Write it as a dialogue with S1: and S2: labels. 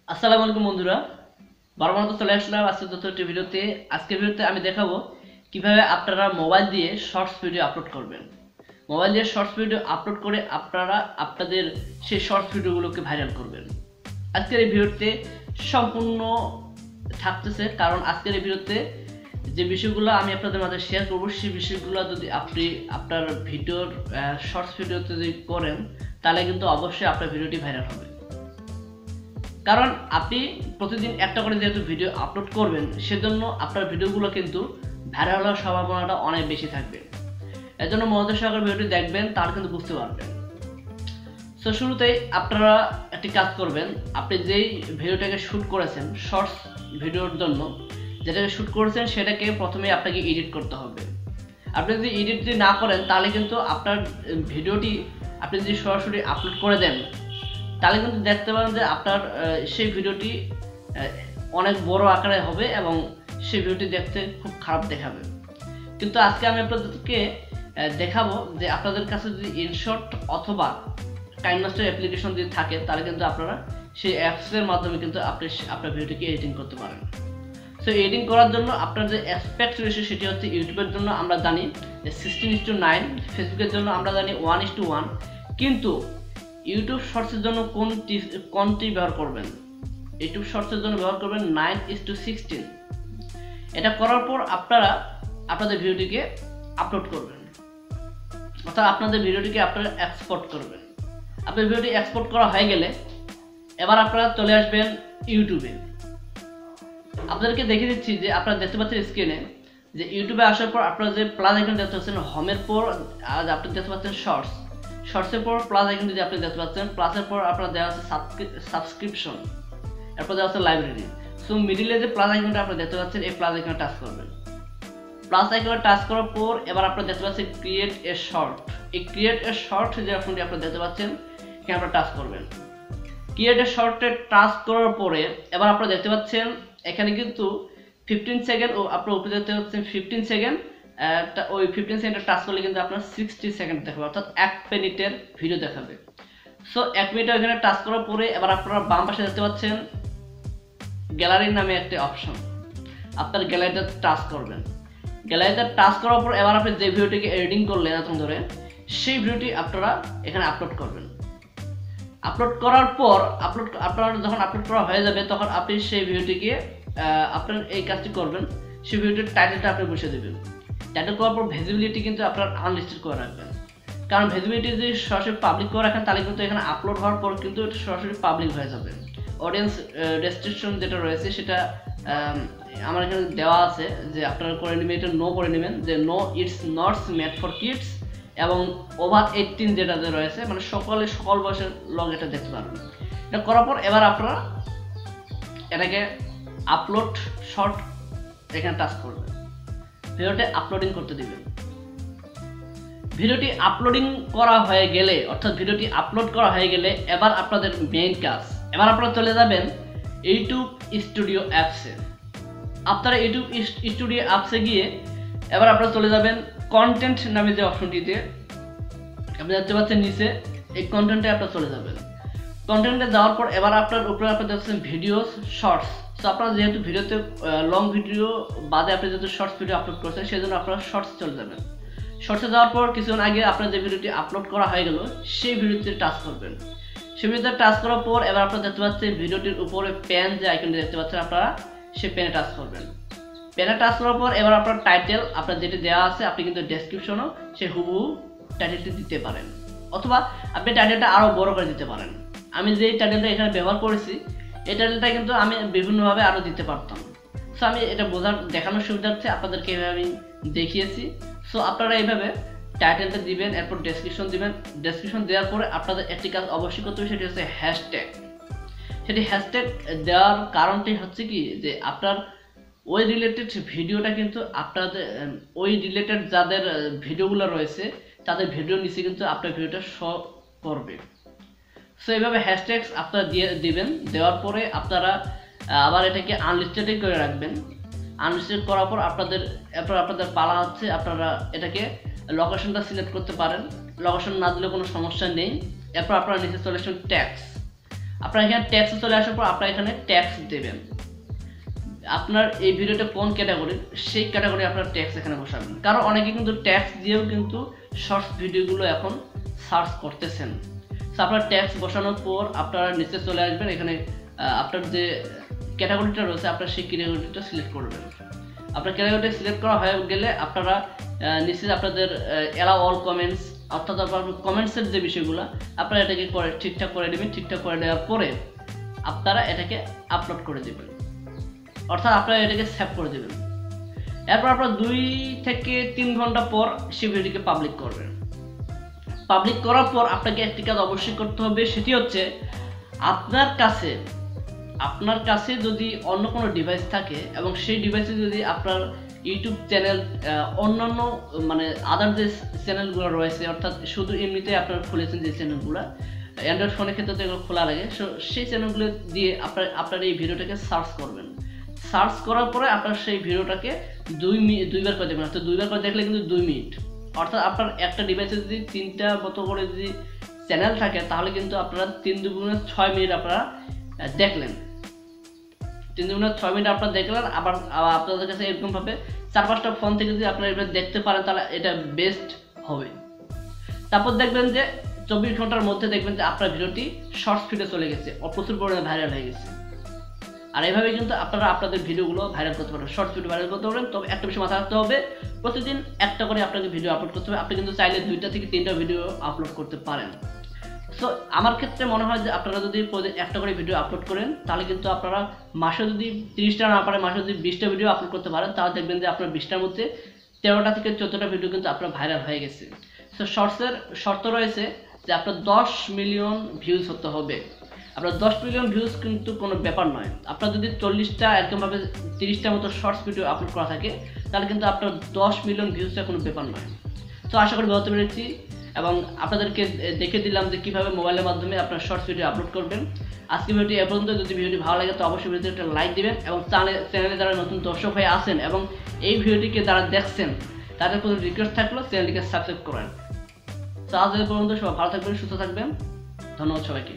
S1: আসসালামু আলাইকুম বন্ধুরা, বারবার চলে আসলাম আজকে নতুন একটি ভিডিওতে। আজকের ভিডিওতে আমি দেখাবো কিভাবে আপনারা মোবাইল দিয়ে শর্টস ভিডিও আপলোড করবেন। মোবাইল দিয়ে শর্টস ভিডিও আপলোড করে আপনারা আপনাদের সেই শর্টস ভিডিওগুলোকে ভাইরাল করবেন। আজকের এই ভিডিওতে সম্পূর্ণ থাকতেছে, কারণ আজকের এই ভিডিওতে যে বিষয়গুলো আমি আপনাদের মাঝে শেয়ার করবো সেই বিষয়গুলো যদি আপনি আপনার ভিডিওর শর্টস ভিডিওতে যদি করেন তাহলে কিন্তু অবশ্যই আপনার ভিডিওটি ভাইরাল হবে। কারণ আপনি প্রতিদিন একটা করে যেহেতু ভিডিও আপলোড করবেন, সেজন্য আপনার ভিডিওগুলো কিন্তু ভাইরাল হওয়ার সম্ভাবনাটা অনেক বেশি থাকবে। এর জন্য মনোযোগ সহকারে ভিডিওটি দেখবেন, তাহলে কিন্তু বুঝতে পারবেন। সো শুরুতেই আপনারা একটি কাজ করবেন, আপনি যেই ভিডিওটাকে শ্যুট করেছেন শর্টস ভিডিওর জন্য, যেটাকে শ্যুট করেছেন সেটাকে প্রথমে আপনাকে এডিট করতে হবে। আপনি যদি এডিট যদি না করেন তাহলে কিন্তু আপনার ভিডিওটি আপনি যদি সরাসরি আপলোড করে দেন তাহলে কিন্তু দেখতে পাবেন যে আপনার সেই ভিডিওটি অনেক বড় আকারে হবে এবং সেই ভিডিওটি দেখতে খুব খারাপ দেখাবে। কিন্তু আজকে আমি আপনাদেরকে দেখাবো যে আপনাদের কাছে যদি ইনশট অথবা কাইনমাস্টার অ্যাপ্লিকেশন যদি থাকে তাহলে কিন্তু আপনারা সেই অ্যাপসের মাধ্যমে কিন্তু আপনি আপনার ভিডিওটিকে এডিটিং করতে পারেন। সো এডিটিং করার জন্য আপনার যে অ্যাসপেক্ট রেশিও সেটি হচ্ছে ইউটিউবের জন্য আমরা জানি যে 16:9, ফেসবুকের জন্য আমরা জানি 1:1, কিন্তু ইউটিউব শর্টসের জন্য কোনটি ব্যবহার করবেন? ইউটিউব শর্টসের জন্য ব্যবহার করবেন 9:16। এটা করার পর আপনারা আপনাদের ভিডিওটিকে আপলোড করবেন, অর্থাৎ আপনাদের ভিডিওটিকে আপনারা এক্সপোর্ট করবেন। আপনার ভিডিওটি এক্সপোর্ট করা হয়ে গেলে এবার আপনারা চলে আসবেন ইউটিউবে। আপনাদেরকে দেখিয়ে দিচ্ছি যে আপনারা দেখতে পাচ্ছেন স্ক্রিনে যে ইউটিউবে আসার পর আপনারা যে প্লাস আইকন দেখতে পাচ্ছেন, হোমের পর আপনি দেখতে পাচ্ছেন শর্টস, শর্টসের পর প্লাস আইকন যদি আপনি দেখতে পাচ্ছেন, প্লাসের পর আপনার দেওয়া আছে সাবস্ক্রিপশন, এরপর দেওয়া আছে লাইব্রেরি। সো মিডিলে যে প্লাস আইকনটা আপনি দেখতে পাচ্ছেন, এই প্লাস আইকনে টাচ করবেন। প্লাস আইকনে টাচ করার পর এবার আপনারা দেখতে পাচ্ছেন ক্রিয়েট এ শর্ট। এই ক্রিয়েট এ শর্ট যে অপশনটি আপনারা দেখতে পাচ্ছেন, এখানে আপনারা টাচ করবেন। ক্রিয়েট এ শর্টে টাচ করার পরে এবার আপনারা দেখতে পাচ্ছেন এখানে কিন্তু 15 সেকেন্ড ও আপনার উপরে দেখতে পাচ্ছেন 15 সেকেন্ড। ওই 15 সেকেন্ডে টাচ করলে কিন্তু আপনার 60 সেকেন্ড দেখাবে, অর্থাৎ 1 মিনিটের ভিডিও দেখাবে। সো 1 মিনিট এখানে টাচ করার পরে এবার আপনারা বাম পাশে দেখতে পাচ্ছেন গ্যালারি নামে একটা অপশন, আপনার গ্যালারিতে টাচ করবেন। গ্যালারিতে টাচ করার পর এবার আপনি যে ভিডিওটিকে এডিটিং করলেন এতক্ষণ ধরে, সেই ভিডিওটি আপনারা এখানে আপলোড করবেন। আপলোড করার পর আপনারা যখন আপলোড করা হয়ে যাবে তখন আপনি সেই ভিডিওটিকে আপনার এই কাজটি করবেন, সেই ভিডিওটির টাইটেলটা আপনি বসিয়ে দেবেন। টাইটেল করার পর ভিজিবিলিটি কিন্তু আপনার আনলিস্টেড করে রাখবেন, কারণ ভিজিবিলিটি যদি সরাসরি পাবলিক করে রাখেন তাহলে কিন্তু এখানে আপলোড হওয়ার পর কিন্তু এটা সরাসরি পাবলিক হয়ে যাবে। অডিয়েন্স রেস্ট্রিকশন যেটা রয়েছে সেটা আমার এখানে দেওয়া আছে যে আপনারা করে নেবেন, এটা নো করে নেবেন, যে no it's not made for kids, এবং ওভার 18 যেটা রয়েছে, মানে সকল বয়সের লোক এটা দেখতে পারবেন। এটা করার পর এবার আপনারা এটাকে আপলোড শর্ট এখানে টাচ করবেন, ভিডিওটি আপলোডিং করতে দিবেন। ভিডিওটি আপলোডিং করা হয়ে গেলে, অর্থাৎ ভিডিওটি আপলোড করা হয়ে গেলে এবার আপনাদের মেইন কাজ, এবার আপনারা চলে যাবেন ইউটিউব স্টুডিও অ্যাপসে। আপনারা ইউটিউব স্টুডিও অ্যাপসে গিয়ে এবার আপনারা চলে যাবেন কন্টেন্ট নামে যে অপশনটিতে আপনি দেখতে পাচ্ছেন নিচে, এই কন্টেন্টে আপনারা চলে যাবেন। কন্টেন্টে যাওয়ার পর এবার আপনার উপরে আপনি দেখছেন ভিডিওস শর্টস। সো আপনারা যেহেতু ভিডিওতে লং ভিডিও বাদে আপনি যেহেতু শর্টস ভিডিও আপলোড করছেন, সেই জন্য আপনারা শর্টস চলে যাবেন। শর্টসে যাওয়ার পর কিছুক্ষণ আগে আপনার যে ভিডিওটি আপলোড করা হয়ে গেল সেই ভিডিওতে টাচ করবেন। সেই ভিডিওতে টাচ করার পর এবার আপনারা দেখতে পাচ্ছেন ভিডিওটির উপরে পেন যে আইকনটি দেখতে পাচ্ছেন, আপনারা সেই পেনে টাচ করবেন। পেনে টাচ করার পর এবার আপনার টাইটেল আপনার যেটি দেওয়া আছে আপনি কিন্তু ডেসক্রিপশনও সেই হুবহু টাইটেলটি দিতে পারেন, অথবা আপনি টাইটেলটা আরও বড় করে দিতে পারেন। আমি যে টাইটেলটা এখানে ব্যবহার করেছি এই টাইটেলটা কিন্তু আমি বিভিন্নভাবে আরও দিতে পারতাম। সো আমি এটা দেখানোর সুবিধার্থে আপনাদেরকে এভাবে আমি দেখিয়েছি। সো আপনারা এইভাবে টাইটেলটা দিবেন, এরপর ডেসক্রিপশন দিবেন। ডেসক্রিপশন দেওয়ার পরে আপনাদের একটি কাজ অবশ্যই করতে হবে, সেটি হচ্ছে হ্যাশট্যাগ। সেটি হ্যাশট্যাগ দেওয়ার কারণটি হচ্ছে কি, যে আপনার ওই রিলেটেড ভিডিওটা কিন্তু আপনাদের ওই রিলেটেড যাদের ভিডিওগুলো রয়েছে তাদের ভিডিও নিচে কিন্তু আপনার ভিডিওটা শো করবে। সো এইভাবে হ্যাশট্যাগস আপনারা দিবেন। দেওয়ার পরে আপনারা আবার এটাকে আনলিস্টেড করে রাখবেন। আনলিস্টেড করার পর আপনাদের পালা হচ্ছে, আপনারা এটাকে লোকেশনটা সিলেক্ট করতে পারেন, লোকেশন না দিলে কোনো সমস্যা নেই। এরপর আপনারা নিচে চলে আসুন ট্যাক্স। আপনারা এখানে ট্যাক্সে চলে আসার পর আপনারা এখানে ট্যাক্স দেবেন। আপনার এই ভিডিওটা কোন ক্যাটাগরির সেই ক্যাটাগরি আপনার ট্যাক্স এখানে বসাবেন। কারণ অনেকে কিন্তু ট্যাক্স দিয়েও কিন্তু শর্টস ভিডিওগুলো এখন সার্চ করতেছেন। তো আপনার ট্যাক্স বসানোর পর আপনারা নিচে চলে আসবেন, এখানে আপনার যে ক্যাটাগরিটা রয়েছে আপনার সেই ক্যাটাগরিটা সিলেক্ট করবেন। আপনার ক্যাটাগরিটা সিলেক্ট করা হয়ে গেলে আপনারা নিচে আপনাদের অ্যালাউ অল কমেন্টস, অর্থাৎ আপনার কমেন্টসের যে বিষয়গুলো আপনারা এটাকে ঠিকঠাক করে নেবেন। ঠিকঠাক করে নেওয়ার পরে আপনারা এটাকে আপলোড করে দেবেন, অর্থাৎ আপনারা এটাকে সেভ করে দেবেন। এরপর আপনারা 2 থেকে 3 ঘন্টা পর সেই ভিডিওটিকে পাবলিক করবেন। পাবলিক করার পর আপনাকে একটি কাজ অবশ্যই করতে হবে, সেটি হচ্ছে আপনার কাছে যদি অন্য কোনো ডিভাইস থাকে এবং সেই ডিভাইসে যদি আপনার ইউটিউব চ্যানেল অন্যান্য মানে আদার যে চ্যানেলগুলো রয়েছে, অর্থাৎ শুধু এমনিতে আপনারা খুলেছেন যে চ্যানেলগুলো, অ্যান্ড্রয়েড ফোনের ক্ষেত্রে তো এগুলো খোলা লাগে, সেই চ্যানেলগুলো দিয়ে আপনার এই ভিডিওটাকে সার্চ করবেন। সার্চ করার পরে আপনার সেই ভিডিওটাকে দুইবার করে দেখবেন, অর্থাৎ 2বার করে দেখলে কিন্তু 2 মিনিট। অর্থাৎ আপনার একটা ডিভাইসে যদি 3টা মতো করে যদি চ্যানেল থাকে তাহলে কিন্তু আপনারা 3 দুগুণে 6 মিনিট আপনারা দেখলেন। 3 দুগুণে 6 মিনিট আপনারা দেখলেন। আবার আপনাদের কাছে এরকমভাবে 4-5টা ফোন থেকে যদি আপনারা এভাবে দেখতে পারেন তাহলে এটা বেস্ট হবে। তারপর দেখবেন যে 24 ঘন্টার মধ্যে দেখবেন যে আপনার ভিডিওটি শর্টস ফিডে চলে গেছে, প্রচুর পরিমাণে ভাইরাল হয়ে গেছে। আর এইভাবে কিন্তু আপনারা আপনাদের ভিডিওগুলো ভাইরাল করতে পারবেন, শর্টস ভিডিও ভাইরাল করতে পারবেন। তবে একটা বিষয় মাথায় রাখতে হবে, প্রতিদিন একটা করে আপনাকে ভিডিও আপলোড করতে হবে। আপনি কিন্তু চাইলে 2টা থেকে 3টা ভিডিও আপলোড করতে পারেন। সো আমার ক্ষেত্রে মনে হয় যে আপনারা যদি একটা করে ভিডিও আপলোড করেন তাহলে কিন্তু আপনারা মাসে যদি 30টা না পারেন, মাসে যদি 20টা ভিডিও আপলোড করতে পারেন তাহলে দেখবেন যে আপনার 20টার মধ্যে 13টা থেকে 14টা ভিডিও কিন্তু আপনার ভাইরাল হয়ে গেছে। সো শর্টসের শর্ত রয়েছে যে আপনার 10 মিলিয়ন ভিউজ হতে হবে। আপনার 10 মিলিয়ন ভিউজ কিন্তু কোনো ব্যাপার নয়। আপনার যদি 40টা এরকমভাবে 30টা মতো শর্টস ভিডিও আপলোড করা থাকে তাহলে কিন্তু আপনার 10 মিলিয়ন ভিউজটা কোনো ব্যাপার নয়। তো আশা করি বলতে পেরেছি এবং আপনাদেরকে দেখে দিলাম যে কীভাবে মোবাইলের মাধ্যমে আপনার শর্টস ভিডিও আপলোড করবেন। আজকে ভিডিওটি এ পর্যন্ত। যদি ভিডিওটি ভালো লাগে তো অবশ্যই ভিডিওতে একটা লাইক দিবেন এবং চ্যানেলে যারা নতুন দর্শক হয়ে আসেন এবং এই ভিডিওটিকে যারা দেখছেন তাদের প্রতি রিকোয়েস্ট থাকলো চ্যানেলটিকে সাবস্ক্রাইব করেন। তো আজ এ পর্যন্ত সবাই ভালো থাকবেন, সুস্থ থাকবেন। ধন্যবাদ সবাইকে।